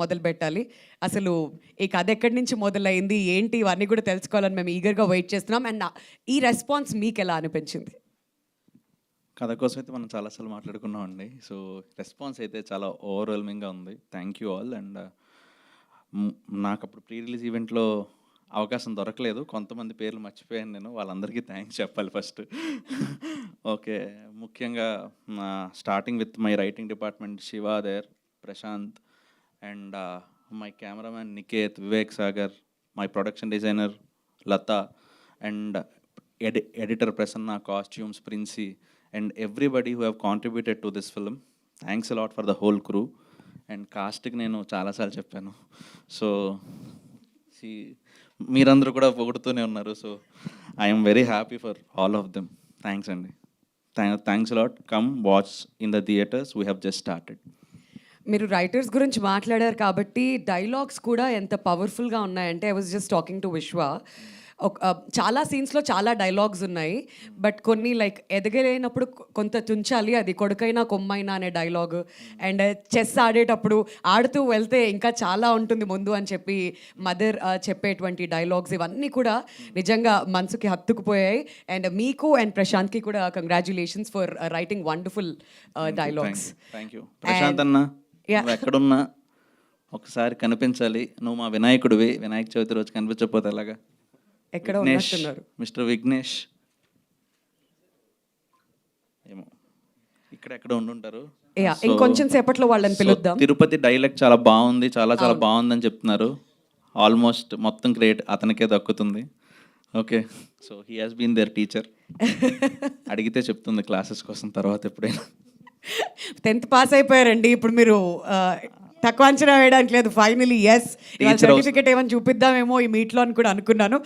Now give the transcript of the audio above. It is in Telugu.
మొదలు పెట్టాలి. అసలు ఈ కథ ఎక్కడి నుంచి మొదలైంది, ఏంటి ఇవన్నీ కూడా తెలుసుకోవాలని మేము ఈగర్‌గా వెయిట్ చేస్తున్నాం. అండ్ ఈ రెస్పాన్స్ మీకెలా అనిపించింది? కథ కోసం అయితే మనం చాలాసార్లు మాట్లాడుకున్నామండి. సో, రెస్పాన్స్ అయితే చాలా ఓవర్‌వెల్మింగ్‌గా ఉంది. Thank you all. అండ్ నాకప్పుడు ప్రీ రిలీజ్ ఈవెంట్‌లో అవకాశం దొరకలేదు. కొంతమంది పేర్లు మర్చిపోయాను నేను. వాళ్ళందరికీ థ్యాంక్స్ చెప్పాలి ఫస్ట్. ఓకే. ముఖ్యంగా starting with my writing department Shiva దేర్, Prashanth and my cameraman Niketh, Vivek Sagar, my production designer Latha and editor Prasanna, costumes Princey, and everybody who have contributed to this film. Thanks a lot for the whole crew. And casting నేను చాలాసార్లు చెప్పాను. సో మీరందరూ కూడా పొగుడుతూనే ఉన్నారు. So I'm very happy for all of them. Thanks అండి. Thanks lot. Come watch in the theatres. We have just started. మీరు రైటర్స్ గురించి మాట్లాడారు కాబట్టి డైలాగ్స్ కూడా ఎంత పవర్ఫుల్గా ఉన్నాయంటే, I was just talking to Vishwa. చాలా సీన్స్లో చాలా డైలాగ్స్ ఉన్నాయి. బట్ కొన్ని లైక్ ఎదగలేనప్పుడు కొంత తుంచాలి, అది కొడుకైనా కొమ్మైనా అనే డైలాగ్. అండ్ చెస్ ఆడేటప్పుడు ఆడుతూ వెళ్తే ఇంకా చాలా ఉంటుంది ముందు అని చెప్పి మదర్ చెప్పేటువంటి డైలాగ్స్, ఇవన్నీ కూడా నిజంగా మనసుకి హత్తుకుపోయాయి. అండ్ మీకు అండ్ ప్రశాంత్కి కూడా congratulations for writing wonderful dialogues. Thank you Prashanth అన్న. నువ్వు ఎక్కడున్నా ఒకసారి కనిపించాలి. నువ్వు మా వినాయకుడివి. వినాయక చవితి రోజు కనిపించకపోతే ఎలాగా? ఎక్కడ ఉన్నట్టున్నారు మిస్టర్ విఘ్నేష్ ఏమో ఇక్కడ ఎక్కడ ఉండుంటారు. ఇంకొంచెం సేపట్లో వాళ్ళని పిలుద్దాం. తిరుపతి డైలెక్ట్ చాలా బాగుంది, చాలా చాలా బాగుందని చెప్తున్నారు. ఆల్మోస్ట్ మొత్తం క్రెడిట్ అతనికే దక్కుతుంది. Okay. So he has been there teacher. అడిగితే చెప్తుంది క్లాసెస్ కోసం తర్వాత ఎప్పుడైనా. 10th pass అయిపోయారండి. ఇప్పుడు మీరు తక్కువ అంచనా వేయడానికి లేదు. ఫైనలీ ఎస్, సర్టిఫికేట్ ఏమైనా చూపిద్దామేమో ఈ మీట్లో అని కూడా అనుకున్నాను.